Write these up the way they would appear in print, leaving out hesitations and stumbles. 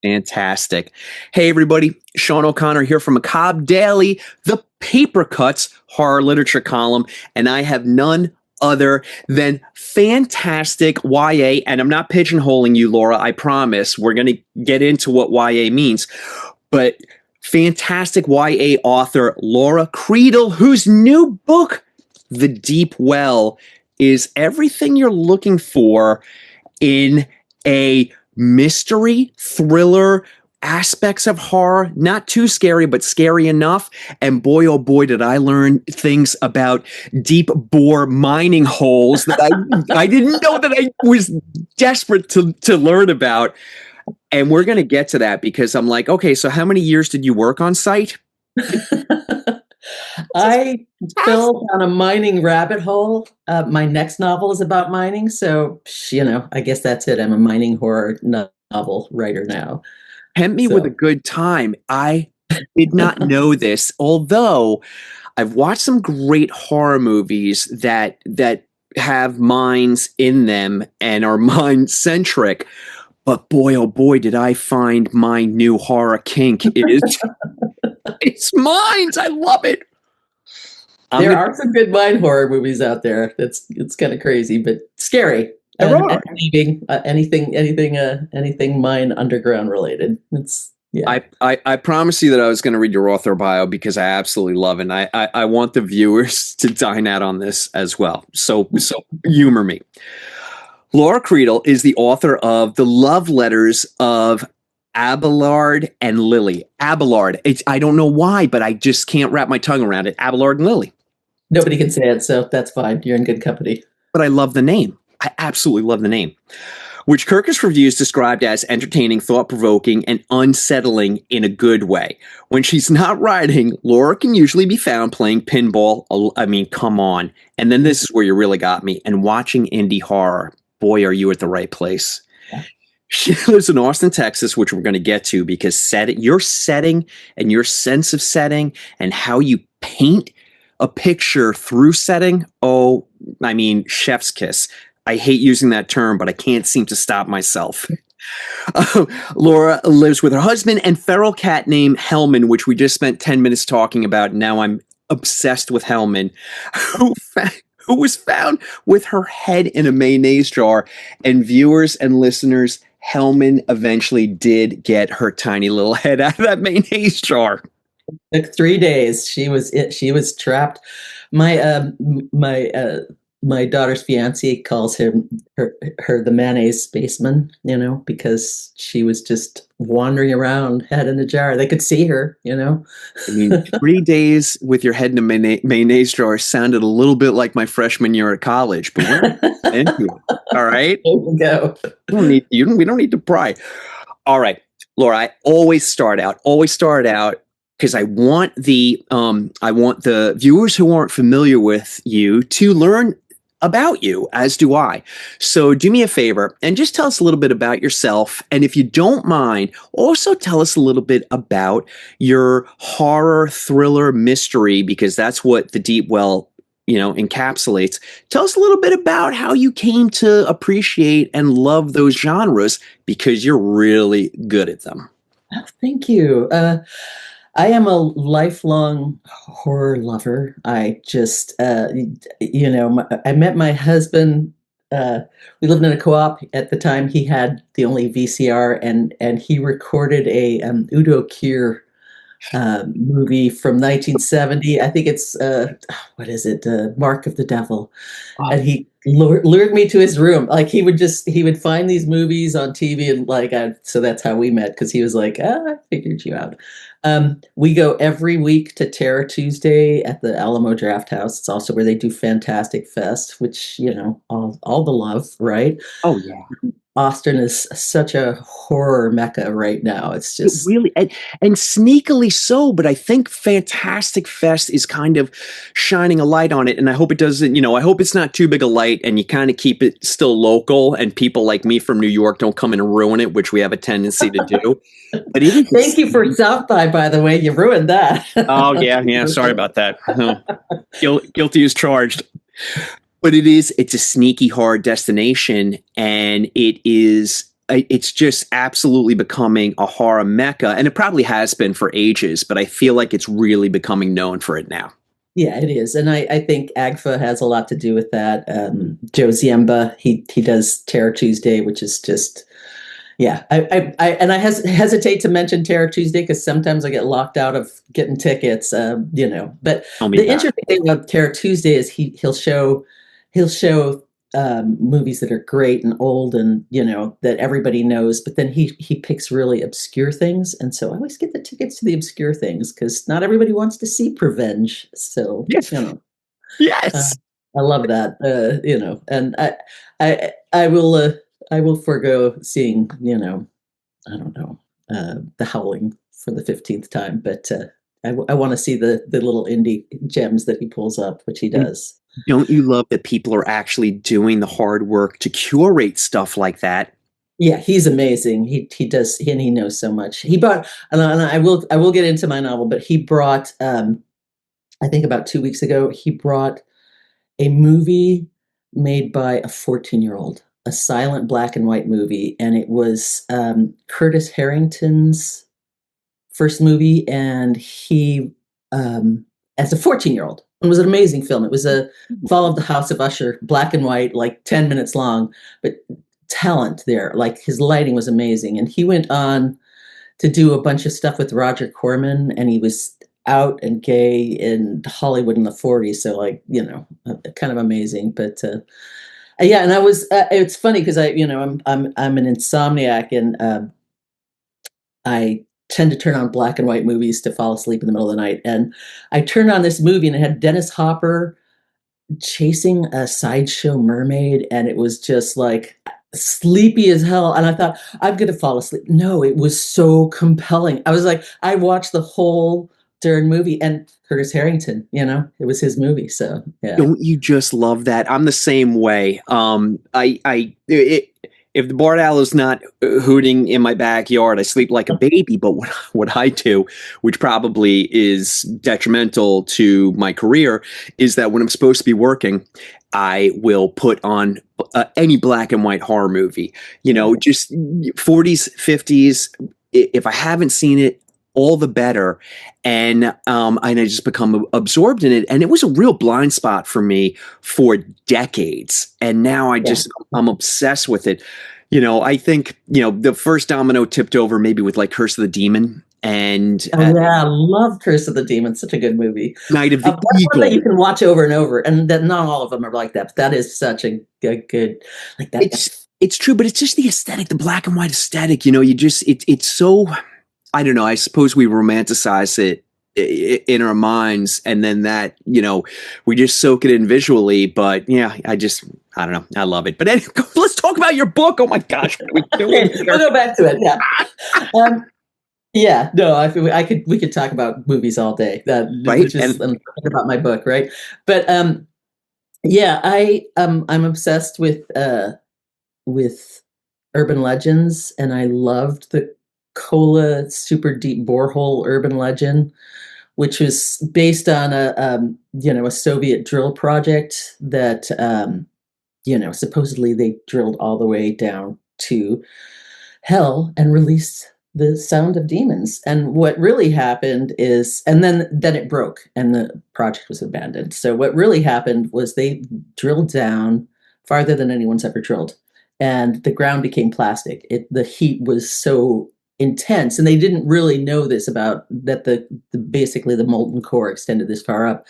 Fantastic. Hey, everybody. Sean O'Connor here from Macabre Daily, the Paper Cuts horror literature column. And I have none other than fantastic YA. And I'm not pigeonholing you, Laura. I promise. We're going to get into what YA means. But fantastic YA author Laura Creedle, whose new book, The Deep Well, is everything you're looking for in a mystery, thriller, aspects of horror, not too scary, but scary enough. And boy, oh boy, did I learn things about deep bore mining holes that I didn't know that I was desperate to learn about. And we're going to get to that because I'm like, okay, so how many years did you work on site? I fell down a mining rabbit hole. My next novel is about mining, so I guess that's it. I'm a mining horror novel writer now. Tempt me with a good time. I did not know this, although I've watched some great horror movies that have mines in them and are mine centric. But boy, oh boy, did I find my new horror kink is it's mines. I love it. There are some good mine horror movies out there. It's kind of crazy, but scary. Anything mine underground related. I promise you that I was going to read your author bio because I absolutely love it. And I want the viewers to dine out on this as well. So humor me. Laura Creedle is the author of The Love Letters of Abelard and Lily. Abelard. I don't know why, but I just can't wrap my tongue around it. Abelard and Lily. Nobody can say it, so that's fine. You're in good company. But I love the name. I absolutely love the name. Which Kirkus Reviews described as entertaining, thought-provoking, and unsettling in a good way. When she's not writing, Laura can usually be found playing pinball. I mean, come on. And then this is where you really got me. And watching indie horror. Boy, are you at the right place. Yeah. She lives in Austin, Texas, which we're going to get to because your setting and your sense of setting and how you paint a picture through setting. Oh, I mean, chef's kiss. I hate using that term, but I can't seem to stop myself. Laura lives with her husband and feral cat named Hellman, which we just spent 10 minutes talking about. Now I'm obsessed with Hellman, who was found with her head in a mayonnaise jar. And viewers and listeners, Hellman eventually did get her tiny little head out of that mayonnaise jar. It took 3 days. She was trapped. My daughter's fiancé calls her the mayonnaise spaceman, because she was just wandering around, head in a jar. They could see her, I mean, 3 days with your head in a mayonnaise jar sounded a little bit like my freshman year at college, but we're into it. All right? There we go. We don't need to pry. All right, Laura, I always start out because I want the viewers who aren't familiar with you to learn about you, as do I. So do me a favor and just tell us a little bit about yourself. And if you don't mind, also tell us a little bit about your horror, thriller, mystery, because that's what The Deep Well, encapsulates. Tell us a little bit about how you came to appreciate and love those genres because you're really good at them. Oh, thank you. I am a lifelong horror lover. I just, I met my husband. We lived in a co-op at the time. He had the only VCR, and he recorded a Udo Kier movie from 1970. I think it's what is it? Mark of the Devil. Oh. And he lured me to his room. Like he would find these movies on TV and so that's how we met, because he was like, I figured you out. We go every week to Terror Tuesday at the Alamo Draft House. It's also where they do Fantastic Fest, which, all the love, right? Oh, yeah. Austin is such a horror mecca right now. It's just really, and sneakily so, but I think Fantastic Fest is kind of shining a light on it. And I hope it doesn't, I hope it's not too big a light and you kind of keep it still local and people like me from New York don't come in and ruin it, which we have a tendency to do. But thank you for South by the way. You ruined that. Oh, yeah. Sorry about that. Guilty as charged. But it's a sneaky horror destination, and it is it's just absolutely becoming a horror mecca, and it probably has been for ages, but I feel like it's really becoming known for it now. Yeah, it is, and I think Agfa has a lot to do with that. Joe Ziemba, he does Terror Tuesday, which is just yeah. I hesitate to mention Terror Tuesday because sometimes I get locked out of getting tickets. But Tell me the about interesting thing about Terror Tuesday is he'll show movies that are great and old and that everybody knows, but then he picks really obscure things, and so I always get the tickets to the obscure things because not everybody wants to see Prevenge. So it. uh, Yes. I love that. And I will forego seeing I don't know The Howling for the 15th time, but I want to see the little indie gems that he pulls up, which he And does. don't you love that people are actually doing the hard work to curate stuff like that? Yeah, he's amazing. He does, and he knows so much. He brought, and I will get into my novel, but he brought I think about 2 weeks ago he brought a movie made by a 14-year-old, a silent black and white movie, and it was Curtis Harrington's first movie, and he as a 14-year-old. It was an amazing film. It was a Fall of the House of Usher, black and white, like 10 minutes long, but talent there. Like his lighting was amazing. And he went on to do a bunch of stuff with Roger Corman, and he was out and gay in Hollywood in the 40s. So kind of amazing. But yeah, and I was. It's funny because I'm an insomniac, and I tend to turn on black and white movies to fall asleep in the middle of the night. And I turned on this movie, and it had Dennis Hopper chasing a sideshow mermaid, and it was just like sleepy as hell. And I thought, I'm going to fall asleep. No, it was so compelling. I was like, I watched the whole darn movie, and Curtis Harrington, it was his movie. So yeah. Don't you just love that? I'm the same way. If the barn owl is not hooting in my backyard, I sleep like a baby. But what I do, which probably is detrimental to my career, is that when I'm supposed to be working, I will put on any black and white horror movie. Just 40s, 50s. If I haven't seen it, all the better. And I just become absorbed in it. And it was a real blind spot for me for decades. And now Yeah. I'm obsessed with it. I think, the first domino tipped over maybe with like Curse of the Demon and Oh yeah, I love Curse of the Demon. Such a good movie. Night of the That's one that Eagle. you can watch over and over, and that not all of them are like that. But that is such a good like that. It's true, but it's just the aesthetic, the black and white aesthetic. It's so, I don't know. I suppose we romanticize it in our minds, and then that we just soak it in visually. But yeah, I don't know. I love it. But anyway, let's talk about your book. Oh my gosh, what are we doing Okay, we'll here? go back to it. Yeah. Yeah. No, we could talk about movies all day. That Right? which is And I'm talking about my book, right? But yeah, I'm obsessed with urban legends, and I loved the Kola super deep borehole urban legend, which was based on a Soviet drill project that supposedly they drilled all the way down to hell and released the sound of demons. And what really happened is, and then it broke and the project was abandoned. So what really happened was they drilled down farther than anyone's ever drilled, and the ground became plastic. The heat was so intense, and they didn't really know this about that. Basically the molten core extended this far up.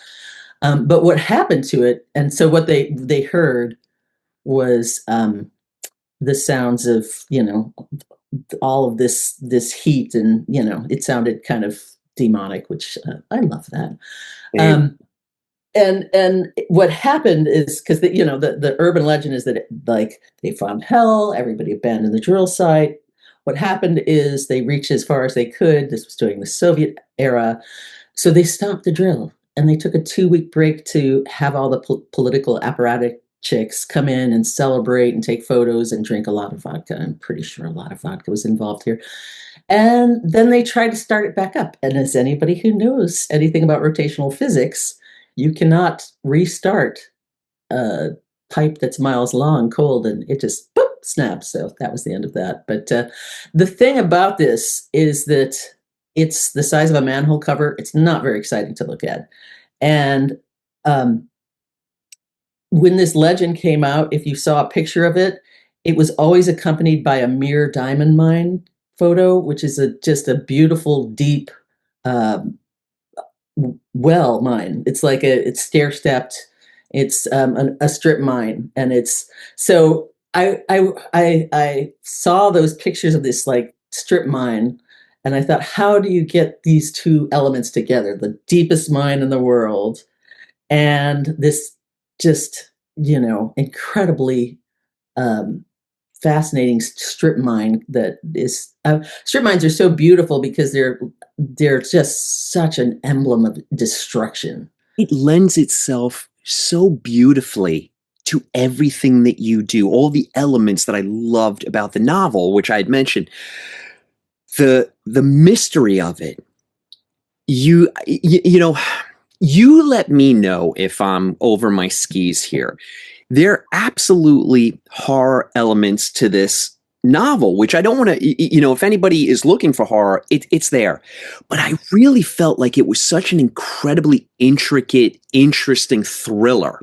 But what happened to it, and so what they heard was the sounds of all of this heat, and it sounded kind of demonic, which I love that. Um, and what happened is because the urban legend is that like they found hell, everybody abandoned the drill site. What happened is they reached as far as they could. This was during the Soviet era, so they stopped the drill, and they took a 2-week break to have all the political apparatus chicks come in and celebrate and take photos and drink a lot of vodka. I'm pretty sure a lot of vodka was involved here. And then they tried to start it back up. And as anybody who knows anything about rotational physics, you cannot restart a pipe that's miles long cold, and it just boop, snap. So that was the end of that. But the thing about this is that it's the size of a manhole cover. It's not very exciting to look at. And um, when this legend came out, if you saw a picture of it, it was always accompanied by a mere diamond mine photo, which is just a beautiful, deep um, well mine. It's like it's stair stepped. It's a strip mine, and it's so I saw those pictures of this like strip mine, and I thought, how do you get these two elements together? The deepest mine in the world, and this just incredibly um, fascinating strip mine that is strip mines are so beautiful because they're just such an emblem of destruction. It lends itself so beautifully to everything that you do, all the elements that I loved about the novel, which I had mentioned. The mystery of it. You know, you let me know if I'm over my skis here. There are absolutely horror elements to this novel, which I don't want to, if anybody is looking for horror, it's there. But I really felt like it was such an incredibly intricate, interesting thriller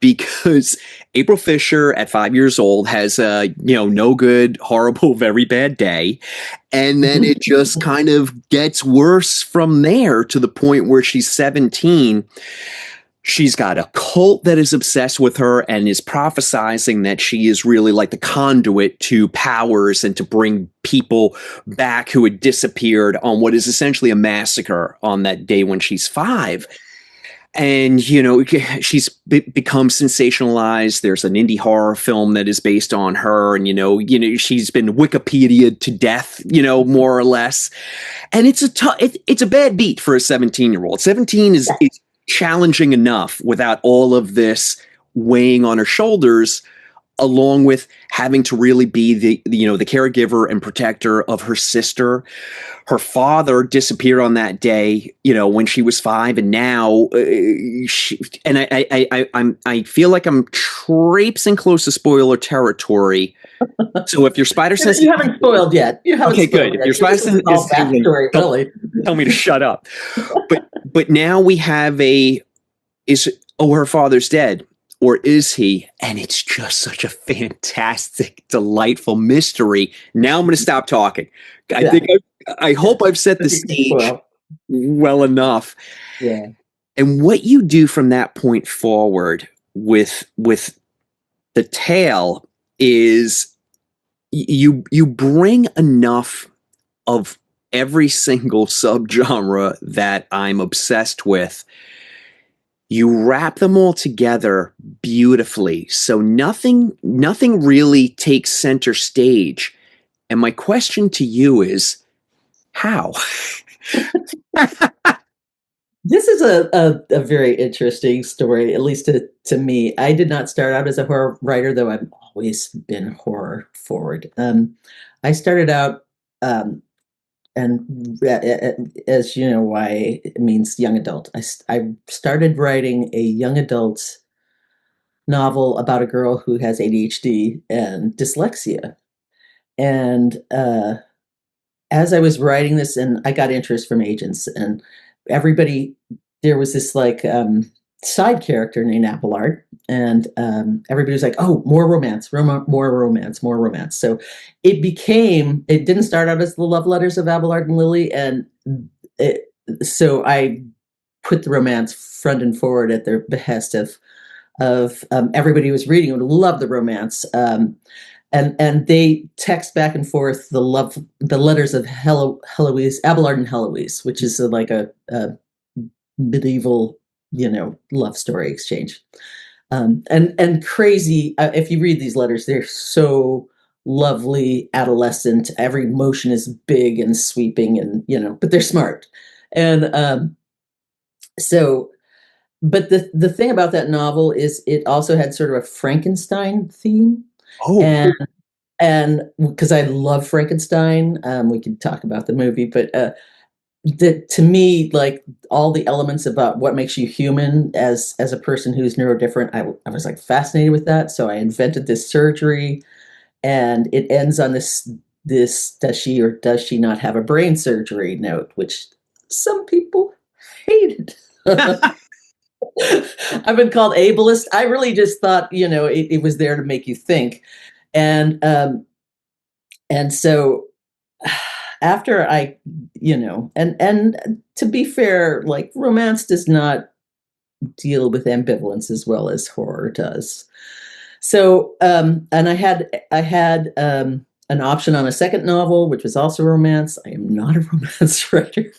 because April Fisher at 5 years old has a, no good, horrible, very bad day. And then it just kind of gets worse from there to the point where she's 17. She's got a cult that is obsessed with her and is prophesizing that she is really like the conduit to powers and to bring people back who had disappeared on what is essentially a massacre on that day when she's 5. And, she's become sensationalized. There's an indie horror film that is based on her. And, she's been Wikipedia'd to death, more or less. And it's a bad beat for a 17-year-old. 17 is challenging enough without all of this weighing on her shoulders, along with having to really be the caregiver and protector of her sister. Her father disappeared on that day, when she was 5, and now I feel like I'm traipsing close to spoiler territory. So if your spider sense, you haven't spoiled yet. You haven't. Okay, good. If your spider sense is backstory, really. Tell me to shut up. But now we have her father's dead. Or is he? And it's just such a fantastic, delightful mystery. Now I'm going to stop talking. I hope I've set the stage well enough. Yeah. And what you do from that point forward with the tale is you bring enough of every single subgenre that I'm obsessed with. You wrap them all together beautifully. So nothing really takes center stage. And my question to you is, how? This is a very interesting story, at least to me. I did not start out as a horror writer, though I've always been horror forward. I started out, and as you know, why it means young adult. I started writing a young adult novel about a girl who has ADHD and dyslexia. And as I was writing this, and I got interest from agents and everybody, there was this like side character named Abelard, and everybody was like, "Oh, more romance, more romance, more romance." So it didn't start out as the love letters of Abelard and Lily, and so I put the romance front and forward at their behest of everybody who was reading would love the romance. And they text back and forth the letters of Heloise, Abelard and Heloise, which is like a medieval, love story exchange. And crazy. If you read these letters, they're so lovely, adolescent. Every emotion is big and sweeping, and but they're smart. And so, but the thing about that novel is it also had sort of a Frankenstein theme. Oh, and because I love Frankenstein, we could talk about the movie, but to me, like all the elements about what makes you human as a person who's neurodivergent, I was like fascinated with that. So I invented this surgery, and it ends on this does she or does she not have a brain surgery note, which some people hated. I've been called ableist. I really just thought, it was there to make you think. And so after and to be fair, like, romance does not deal with ambivalence as well as horror does. So, and I had an option on a second novel, which was also romance. I am not a romance writer.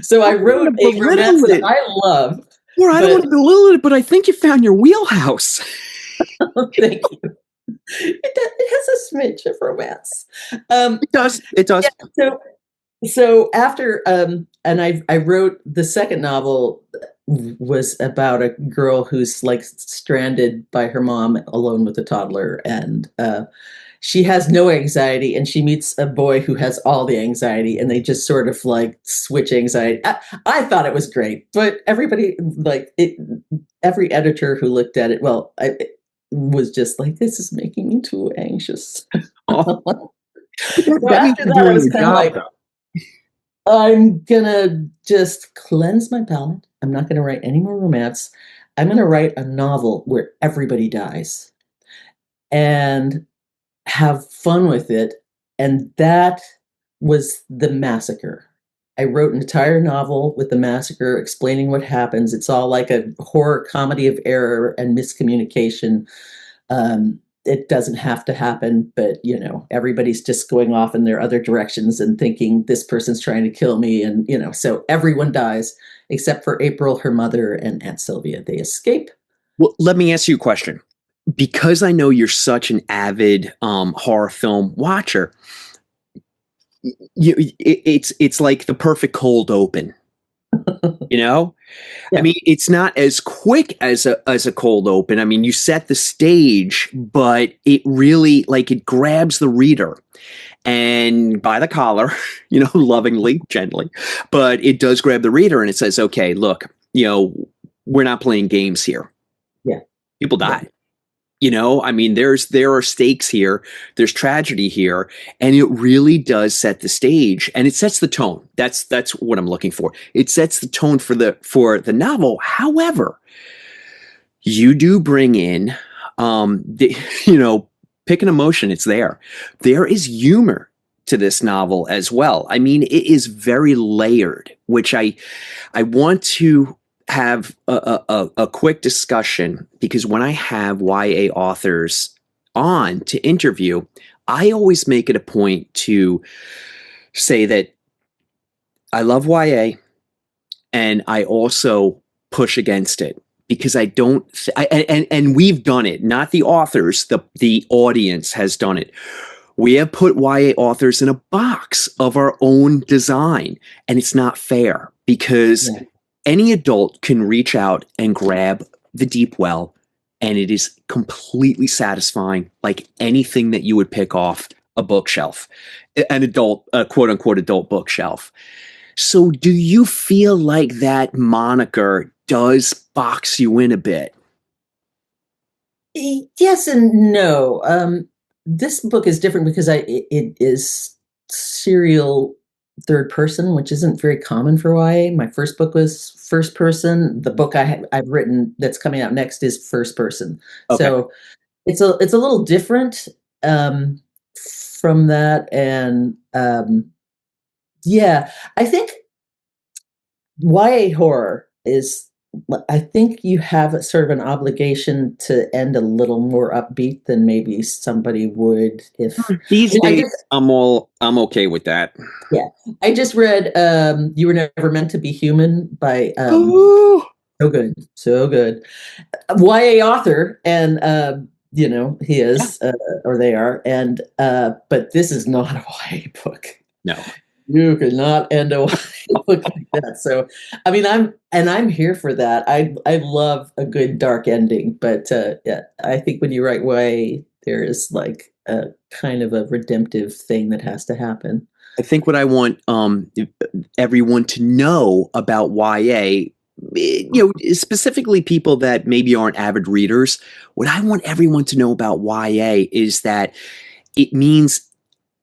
So I I don't wrote want to a romance belittle that it. I love, Or I don't but want to belittle it, but I think you found your wheelhouse. thank you. It has a smidge of romance. It does. It does. Yeah, so after and I wrote the second novel was about a girl who's like stranded by her mom alone with a toddler, and she has no anxiety, and she meets a boy who has all the anxiety, and they just sort of like switch anxiety. I thought it was great, but everybody, like it, every editor who looked at it, was just like, this is making me too anxious. Oh, So that means after you're that, I doing was your kind of job, like, though. I'm gonna just cleanse my palate. I'm not gonna write any more romance. I'm gonna write a novel where everybody dies and have fun with it. And that was The Massacre. I wrote an entire novel with the massacre, explaining what happens. It's all like a horror comedy of error and miscommunication. It doesn't have to happen, but everybody's just going off in their other directions and thinking this person's trying to kill me, and so everyone dies except for April, her mother, and Aunt Sylvia. They escape. Well, let me ask you a question. Because I know you're such an avid horror film watcher, it's like the perfect cold open. You know, I Yeah, mean, it's not as quick as a cold open. I mean, you set the stage, but it really, like, it grabs the reader and by the collar, lovingly, gently, but it does grab the reader and it says, okay, look, we're not playing games here. yeah, People yeah. die. I mean, there are stakes here, there's tragedy here, and it really does set the stage and it sets the tone. That's what I'm looking for. It sets the tone for the novel. However, you do bring in the pick an emotion, it's there. There is humor to this novel as well. I mean, it is very layered, which I want to have a quick discussion, because when I have YA authors on to interview, I always make it a point to say that I love YA and I also push against it, because I don't and we've done it, not the authors, the audience has done it. We have put YA authors in a box of our own design, and it's not fair, because Yeah. any adult can reach out and grab the deep well, and it is completely satisfying, like anything that you would pick off a bookshelf, an adult, quote unquote, adult bookshelf. So, do you feel like that moniker does box you in a bit? Yes and no. This book is different because it is serial third person, which isn't very common for YA. My first book was first person. The book I've written that's coming out next is first person. Okay. So it's a little different um, from that, and yeah, I think YA horror is, I think you have a sort of an obligation to end a little more upbeat than maybe somebody would if, I These mean, days, I'm okay with that. yeah, I just read You Were Never Meant to Be Human by Oh, so good, so good. YA author, and he yeah. is, or they are, and but this is not a YA book. No. You could not end a book like that. So, I mean, I'm here for that. I love a good dark ending, but yeah, I think when you write YA, there is like a kind of a redemptive thing that has to happen. I think what I want everyone to know about YA, specifically people that maybe aren't avid readers, what I want everyone to know about YA is that it means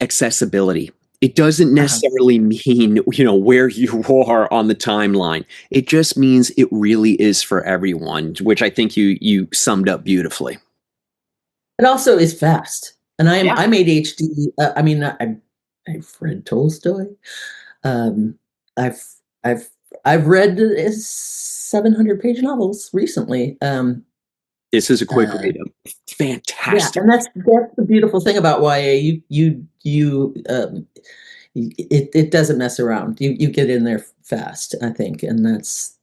accessibility. It doesn't Uh-huh. necessarily mean, where you are on the timeline. It just means it really is for everyone, which I think you summed up beautifully. It also is fast, and Yeah. I'm ADHD. I mean, I've read Tolstoy. Um, I've I've I've read 700-page novels recently. This is a quick Uh, read. yeah, Fantastic. and that's the beautiful thing about YA. It doesn't mess around. You get in there fast, I think, and that's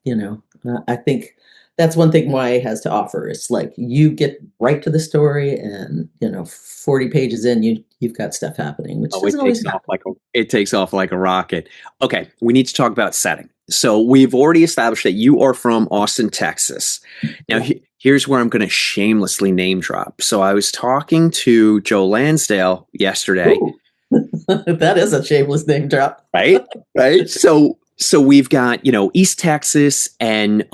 I think that's one thing YA has to offer. It's like you get right to the story, and 40 pages in, you've got stuff happening, which Oh, it doesn't always takes happen. off like a rocket. Okay, we need to talk about setting. So we've already established that you are from Austin, Texas. Now, Yeah. here's where I'm going to shamelessly name drop. So I was talking to Joe Lansdale yesterday, Ooh, that is a shameless name drop. right? Right. So we've got East Texas, and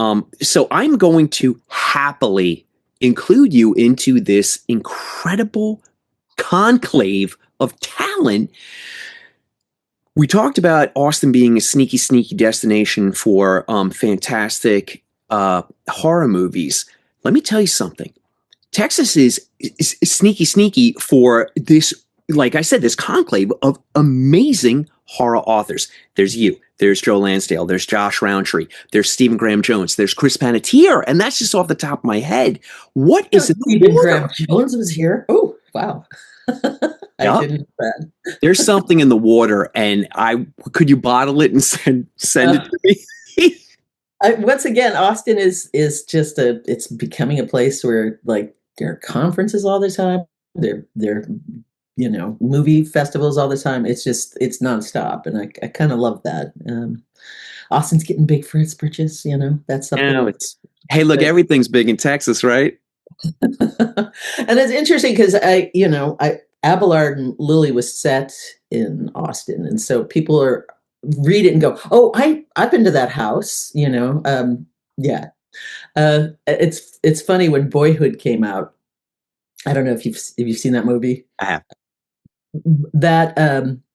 so I'm going to happily include you into this incredible conclave of talent. We talked about Austin being a sneaky, sneaky destination for fantastic horror movies. Let me tell you something. Texas is sneaky, sneaky for this, like I said, this conclave of amazing horror authors. There's you. There's Joe Lansdale. There's Josh Roundtree. There's Stephen Graham Jones. There's Chris Panettiere. And that's just off the top of my head. What is in the Stephen water? Graham Jones was here. Oh, wow. I Yeah. didn't know that. There's something in the water, and could you bottle it and send it Uh, to me? Once again, Austin is just it's becoming a place where like there are conferences all the time. There movie festivals all the time. It's nonstop, and I kind of love that. Austin's getting big for its britches. That's something It's hey, look, that everything's big in Texas, right? and it's interesting because I Abelard and Lily was set in Austin, and so people are read it and go, "Oh, I've been to that house." Yeah. It's funny when Boyhood came out. I don't know if you've seen that movie. I have. That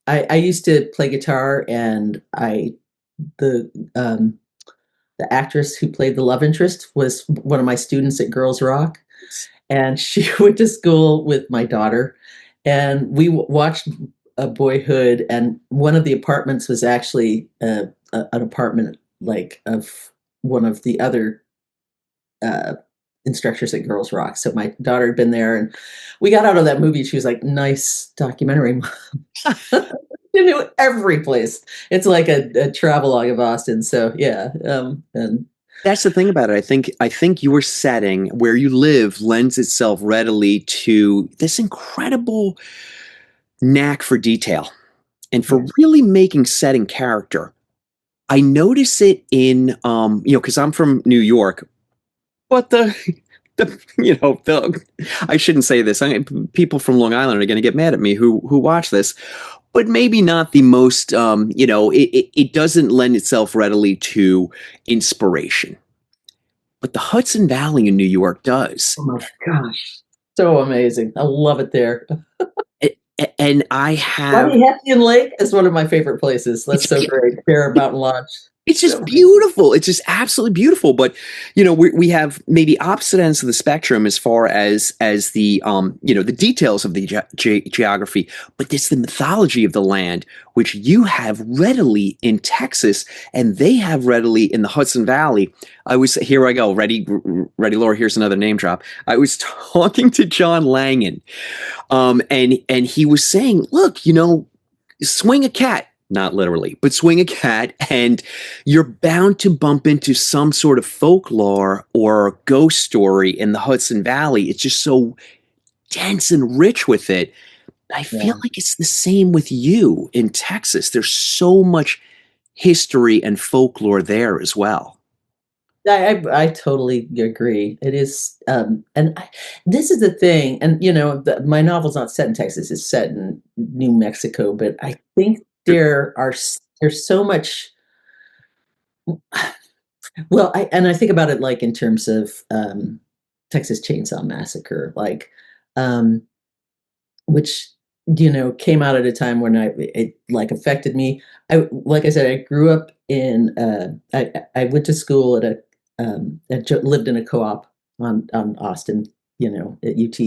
I used to play guitar, and the um, the actress who played the love interest was one of my students at Girls Rock, and she went to school with my daughter, and we watched a Boyhood, and one of the apartments was actually an apartment like of one of the other uh, instructors at Girls Rock. So my daughter had been there, and we got out of that movie. She was like, "Nice documentary, Mom." You knew every place. It's like a travelogue of Austin. So yeah, and That's the thing about it. I think your setting where you live lends itself readily to this incredible knack for detail and for yeah, really making setting character. I notice it in because I'm from New York, but the I shouldn't say this. People from Long Island are going to get mad at me who watch this, but maybe not the most. It doesn't lend itself readily to inspiration, but the Hudson Valley in New York does. oh my gosh, so amazing! I love it there. And I have Bloody Hessian Lake is one of my favorite places. That's it's so great. Bear Mountain Lodge. It's just So beautiful. It's just absolutely beautiful. But we have maybe opposite ends of the spectrum as far as the the details of the geography, but it's the mythology of the land, which you have readily in Texas, and they have readily in the Hudson Valley. Here I go, ready, ready, Laura. Here's another name drop. I was talking to John Langan, and he was saying, look, swing a cat, not literally, but swing a cat, and you're bound to bump into some sort of folklore or ghost story in the Hudson Valley. It's just so dense and rich with it. I feel yeah. like it's the same with you in Texas. There's so much history and folklore there as well. I totally agree. It is, this is the thing, and my novel's not set in Texas; it's set in New Mexico. But I think there's so much. Well, I think about it like in terms of Texas Chainsaw Massacre, like um, which came out at a time when it like affected me. Like I said, I grew up in I went to school at lived in a co-op on Austin, at UT,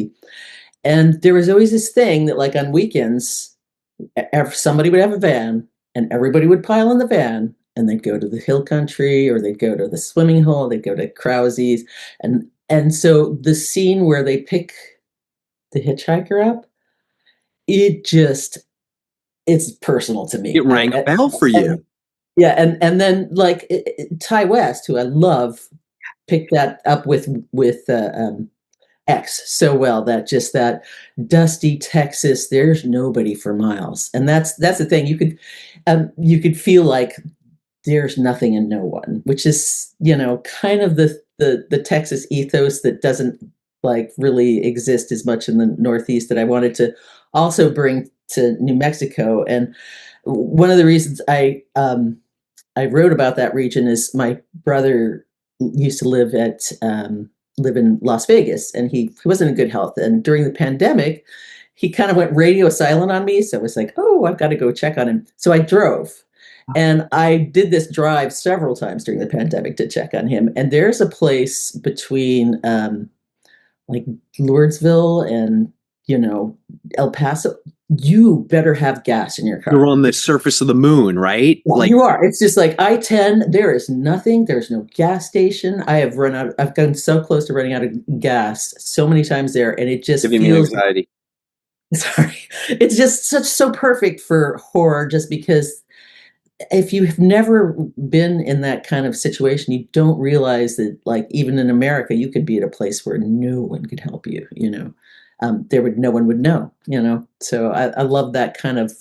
and there was always this thing that like on weekends, somebody would have a van and everybody would pile in the van and they'd go to the hill country or they'd go to the swimming hole, they'd go to Krause's, and so the scene where they pick the hitchhiker up, it just it's personal to me. It rang a bell for you. Yeah, and then like Ty West, who I love, picked that up with X so well, that just that dusty Texas, there's nobody for miles, and that's the thing. You could feel like there's nothing and no one, which is kind of the Texas ethos that doesn't like really exist as much in the Northeast, that I wanted to also bring to New Mexico. And one of the reasons I wrote about that region is my brother used to live in Las Vegas, and he wasn't in good health. And during the pandemic, he kind of went radio silent on me. So I was like, oh, I've got to go check on him. So I drove. And I did this drive several times during the pandemic to check on him. And there's a place between like Lourdsville and El Paso. You better have gas in your car. You're on the surface of the moon, right? Well, Like you are. It's just like I-10. There is nothing. There's no gas station. I've gotten so close to running out of gas so many times there, and it just giving me feels. anxiety. Sorry, it's just so perfect for horror, just because if you have never been in that kind of situation, you don't realize that, like, even in America, you could be at a place where no one could help you. No one would know. So I love that kind of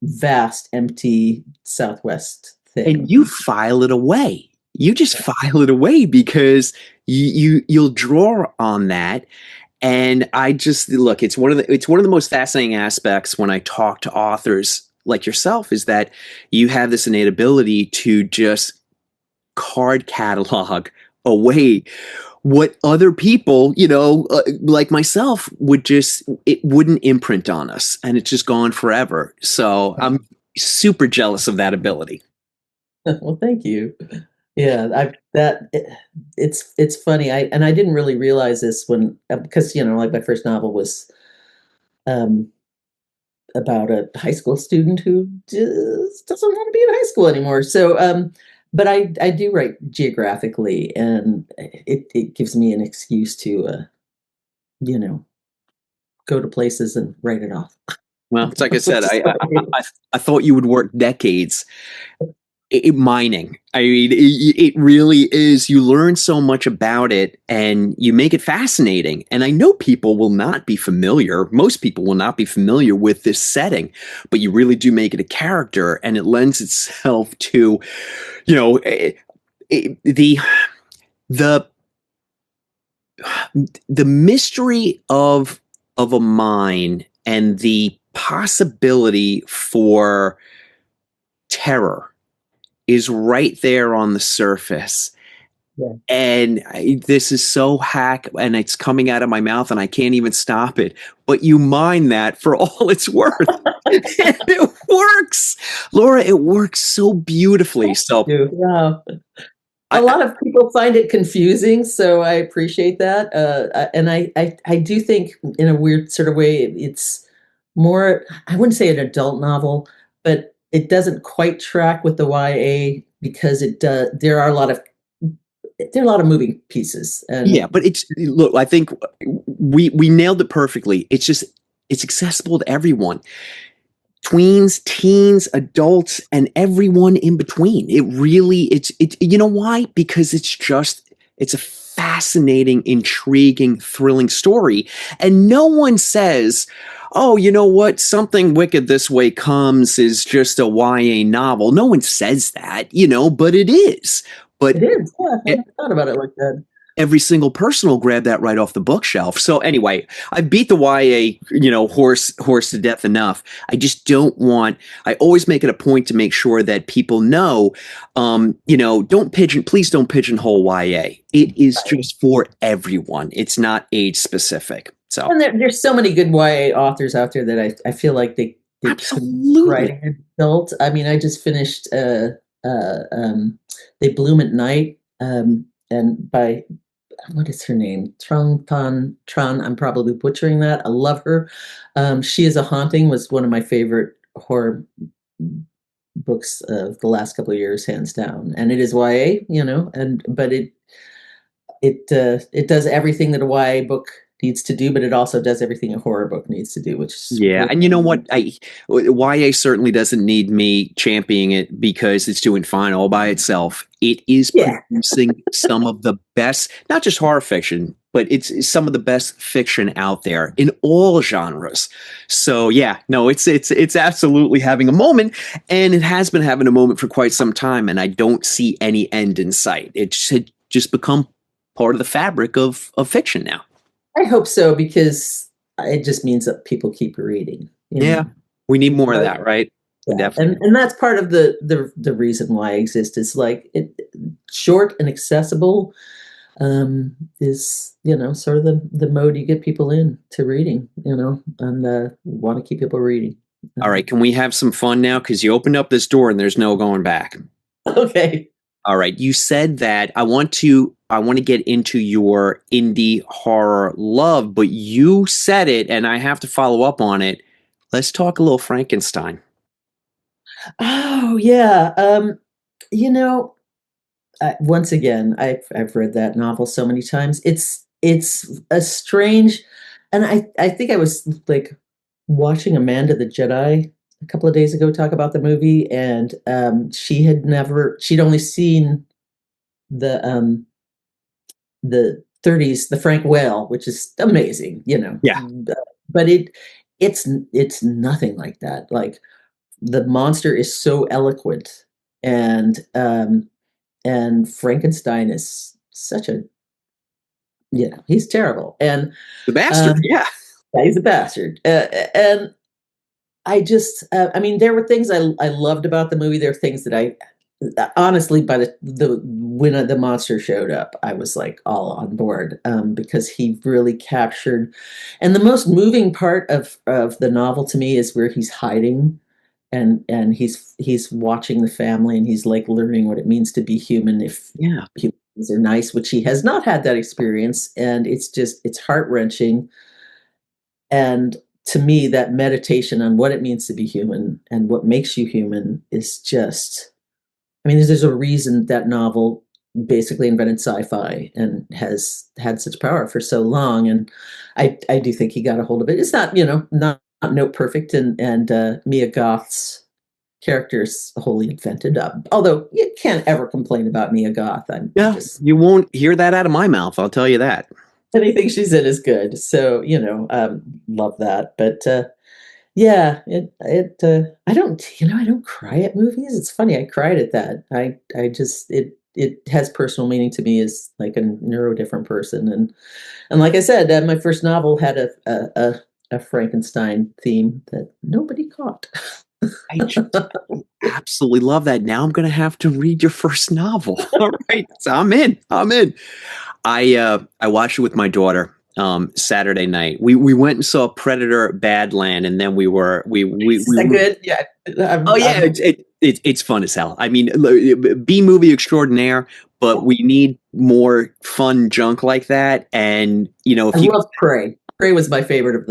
vast, empty Southwest thing. And you file it away. You just file it away because you'll draw on that. And I just look, it's one of the most fascinating aspects when I talk to authors like yourself, is that you have this innate ability to just card catalog away what other people, like myself, it wouldn't imprint on us, and it's just gone forever. So I'm super jealous of that ability. Well, thank you. Yeah, it's funny. I didn't really realize this when, because like my first novel was um about a high school student who just doesn't want to be in high school anymore. So but I do write geographically, and it gives me an excuse to you know go to places and write it off. Well, it's like I said, Which is funny. I thought you would work decades mining. I mean, it really is. You learn so much about it, and you make it fascinating. And I know people will not be familiar. Most people will not be familiar with this setting, but you really do make it a character, and it lends itself to, the the the mystery of a mine and the possibility for terror is right there on the surface. Yeah. And this is so hack, and it's coming out of my mouth and I can't even stop it. But you mine that for all it's worth. And it works. Laura, it works so beautifully. So Wow. A lot of people find it confusing, so I appreciate that. And I do think, in a weird sort of way, it's more, I wouldn't say an adult novel, but it doesn't quite track with the YA, because it does. There are a lot of moving pieces. And yeah, but look, I think we nailed it perfectly. It's accessible to everyone. Tweens, teens, adults, and everyone in between. It's you know why? Because it's a fascinating, intriguing, thrilling story. And no one says, oh, you know what? Something Wicked This Way Comes is just a YA novel. No one says that, but it is. But it is. Yeah, I never thought about it like that. every single person will grab that right off the bookshelf. So anyway, I beat the YA, horse to death enough. I just don't want, I always make it a point to make sure that people know, please don't pigeonhole YA. It is just for everyone. It's not age specific. So, And there's so many good YA authors out there that I feel like they couldn't write an adult. I mean, I just finished They Bloom at Night, and by what is her name? Tran. I'm probably butchering that. I love her. She is a Haunting was one of my favorite horror books of the last couple of years, hands down. And it is YA, but it does everything that a YA book needs to do, but it also does everything a horror book needs to do, which is and you know what? YA certainly doesn't need me championing it because it's doing fine all by itself. It is producing some of the best, not just horror fiction, but it's some of the best fiction out there in all genres. So it's absolutely having a moment, and it has been having a moment for quite some time, and I don't see any end in sight. It's just become part of the fabric of fiction now. I hope so, because it just means that people keep reading. We need more of that, right? Yeah. Definitely. And that's part of the reason why I exist. Is like short and accessible is sort of the mode you get people in to reading, and want to keep people reading. All right, can we have some fun now? Because you opened up this door and there's no going back. Okay. All right. You said that I want to get into your indie horror love, but you said it and I have to follow up on it. Let's talk a little Frankenstein. Oh yeah. Once again, I've read that novel so many times. It's a strange, and I think I was like watching Amanda the Jedi a couple of days ago talk about the movie, and she'd only seen the 30s, the Frank Whale, which is amazing, Yeah. but it's nothing like that. Like, the monster is so eloquent, and Frankenstein is such a, he's terrible, and the bastard. Yeah, he's a bastard, and I just, I mean, there were things I loved about the movie. There are things that I honestly, by when the monster showed up, I was like all on board, because he really captured. And the most moving part of the novel to me is where he's hiding, and he's watching the family, and he's like learning what it means to be human. If humans are nice, which he has not had that experience, and it's heart-wrenching. And to me, that meditation on what it means to be human and what makes you human is just, I mean, there's a reason that novel basically invented sci-fi and has had such power for so long. And I do think he got a hold of it. It's not, not note perfect, and Mia Goth's character is wholly invented. Although you can't ever complain about Mia Goth. You won't hear that out of my mouth. I'll tell you that. Anything she's in is good. So, love that. But I don't cry at movies. It's funny. I cried at that. I just, it has personal meaning to me as like a neurodifferent person. And like I said, my first novel had a Frankenstein theme that nobody caught. I absolutely love that. Now I'm going to have to read your first novel. All right. So I'm in. I watched it with my daughter Saturday night. We went and saw Predator Badland, and then we is that good? Yeah. It's fun as hell. I mean, B movie extraordinaire, but we need more fun junk like that. And I love Prey. Prey was my favorite of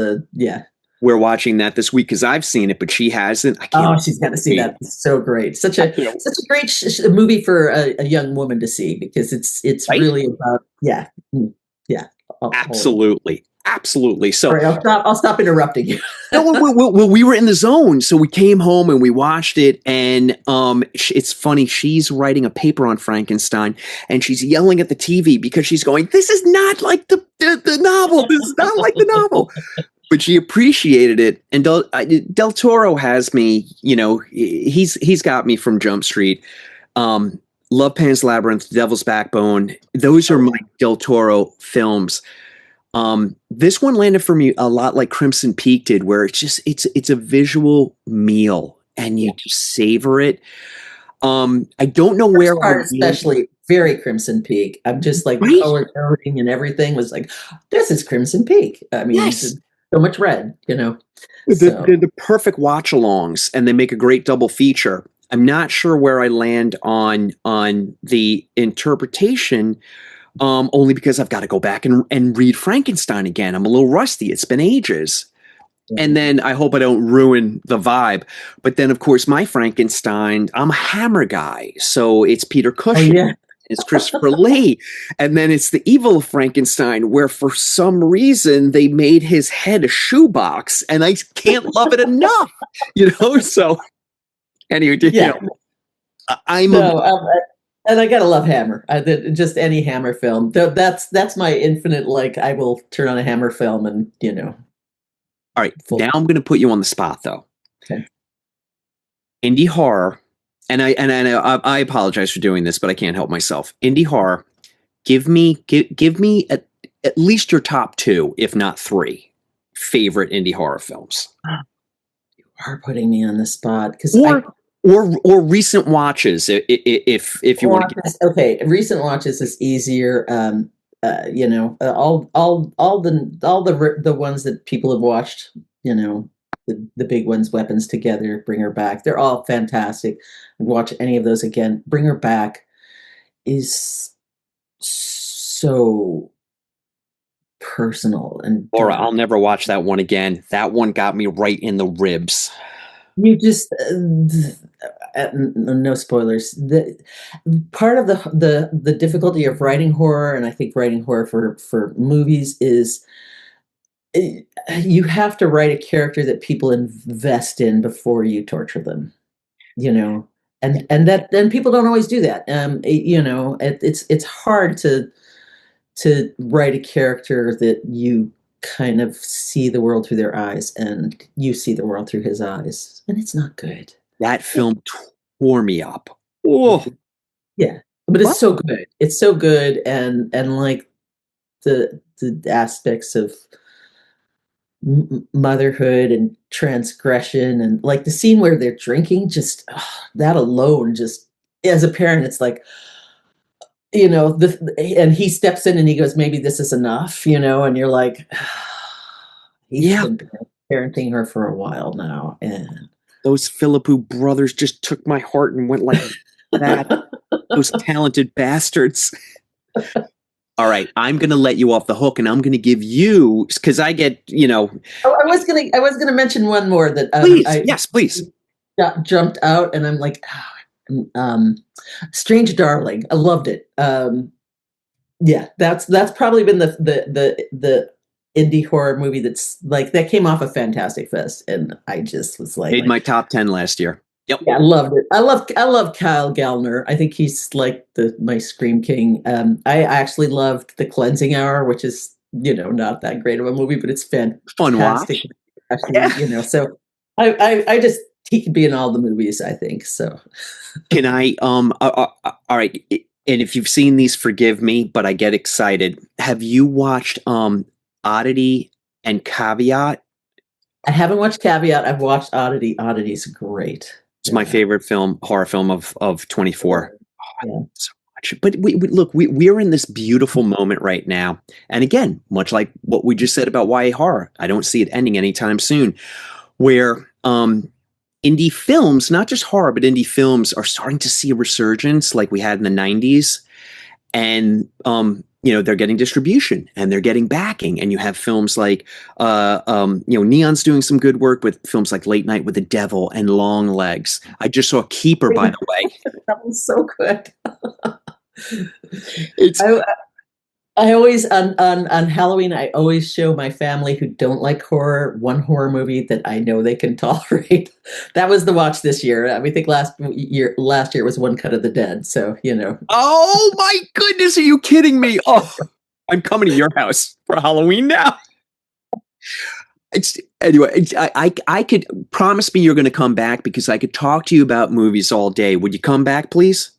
We're watching that this week because I've seen it, but she hasn't. She's got to see that. It's so great. Such a great movie for a young woman to see, because it's right? Really about Absolutely. So right, I'll stop interrupting you. well, we were in the zone, so we came home and we watched it, and it's funny. She's writing a paper on Frankenstein, and she's yelling at the TV because she's going, "This is not like the novel. This is not like the novel." But she appreciated it, and Del Toro has me. He's got me from Jump Street. love Pan's Labyrinth, Devil's Backbone. Those are Oh, my Del Toro films. This one landed for me a lot like Crimson Peak did, where it's a visual meal and you yeah. just savor it. I don't know where First I part, would land. especially very Crimson Peak. I'm just like the Right? color coding and everything was like, this is Crimson Peak. I mean, Yes. so much red, They're So, the perfect watch-alongs, and they make a great double feature. I'm not sure where I land on the interpretation, only because I've got to go back and read Frankenstein again. I'm a little rusty. It's been ages. yeah. And then I hope I don't ruin the vibe. But then, of course, my Frankenstein, I'm a Hammer guy. So it's Peter Oh Cushing, yeah. it's Christopher Lee. And then it's the evil Frankenstein, where for some reason they made his head a shoebox. And I can't love it enough, So, anyway, Yeah. I'm a, No, and I gotta love Hammer. Just any Hammer film. That's my infinite, like, I will turn on a Hammer film and all right. full. Now I'm going to put you on the spot, though. Okay. Indie horror. And I apologize for doing this, but I can't help myself. Indie horror. Give me at least your top two, if not three, favorite indie horror films, You are putting me on the spot because I or recent watches, if you want to. okay. Recent watches is easier. All the ones that people have watched. The big ones, Weapons Together, Bring Her Back. They're all fantastic. I'd watch any of those again. Bring Her Back is so personal and Or I'll dark. never watch that one again. That one got me right in the ribs. You just no spoilers. The part of the difficulty of writing horror, and I think writing horror for movies is you have to write a character that people invest in before you torture them. You know, and people don't always do that. It's hard to write a character that you kind of see the world through their eyes and you see the world through his eyes, and it's not good. That film tore me up. Oh, Yeah, but but it's so good. It's so good, and like the aspects of motherhood and transgression, and like the scene where they're drinking, just that alone, just as a parent, it's like and he steps in and he goes, maybe this is enough, and you're like, he's yeah, been parenting her for a while now, and those Philippou brothers just took my heart and went like that. Those talented bastards. All right, I'm going to let you off the hook, and I'm going to give you, because I get, oh, I was gonna mention one more that please, I yes, please. jumped out, and I'm like, Strange Darling. I loved it. Yeah, that's probably been the indie horror movie that's like that came off of Fantastic Fest, and I just was like, Made my top 10 last year. Yep. yeah, I loved it. I love Kyle Gallner. I think he's like my scream king. I actually loved The Cleansing Hour, which is not that great of a movie, but it's Fun fantastic. watch. Actually, Yeah. so I just he could be in all the movies, I think. So Can I, all right. And if you've seen these, forgive me, but I get excited. Have you watched Oddity and Caveat? I haven't watched Caveat. I've watched Oddity. Oddity's great. It's my favorite horror film of 24. Yeah. So much. But look, we're in this beautiful moment right now. And again, much like what we just said about YA horror, I don't see it ending anytime soon, where indie films, not just horror, but indie films are starting to see a resurgence like we had in the 90s. And, they're getting distribution and they're getting backing. And you have films like, Neon's doing some good work with films like Late Night with the Devil and Long Legs. I just saw Keeper, by the way. That was so good. It's I always on Halloween I always show my family who don't like horror one horror movie that I know they can tolerate. That was the watch this year. I think last year was One Cut of the Dead. So Oh my goodness, are you kidding me? Oh, I'm coming to your house for Halloween now. I could promise me you're going to come back because I could talk to you about movies all day. Would you come back, please?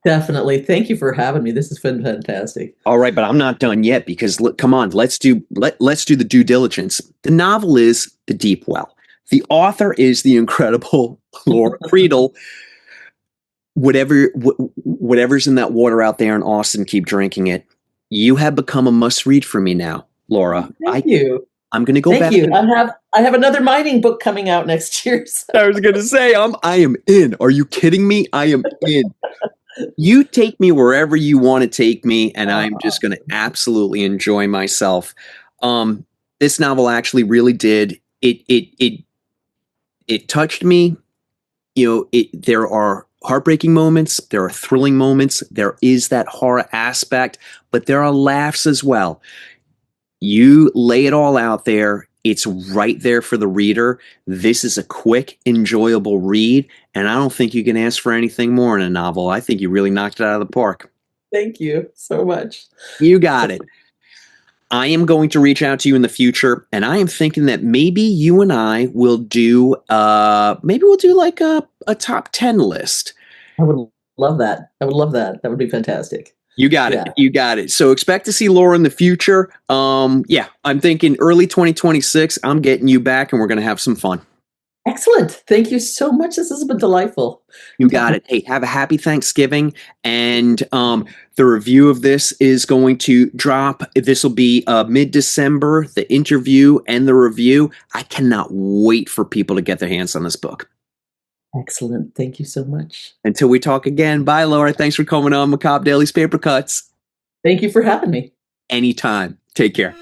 Definitely. Thank you for having me. This has been fantastic. All right, but I'm not done yet because look, come on, let's do the due diligence. The novel is The Deep Well. The author is the incredible Laura Creedle. Whatever's in that water out there in Austin, keep drinking it. You have become a must read for me now, Laura. Thank you. I'm going to go Thank back. you. I have another mining book coming out next year. So. I was going to say I am in. Are you kidding me? I am in. You take me wherever you want to take me, and I'm just going to absolutely enjoy myself. This novel actually really did it touched me. There are heartbreaking moments, there are thrilling moments, there is that horror aspect, but there are laughs as well. You lay it all out there. It's right there for the reader. This is a quick, enjoyable read, and I don't think you can ask for anything more in a novel. I think you really knocked it out of the park. Thank you so much. You got it. I am going to reach out to you in the future, and I am thinking that maybe you and I will do like a top 10 list. I would love that. I would love that. That would be fantastic. You got it. You got it. So expect to see Laura in the future. Yeah, I'm thinking early 2026. I'm getting you back, and we're going to have some fun. Excellent. Thank you so much. This has been delightful. You got it. Hey, have a happy Thanksgiving. And the review of this is going to drop. This will be mid-December, the interview and the review. I cannot wait for people to get their hands on this book. Excellent. Thank you so much. Until we talk again. Bye, Laura. Thanks for coming on Macabre Daily's Paper Cuts. Thank you for having me. Anytime. Take care.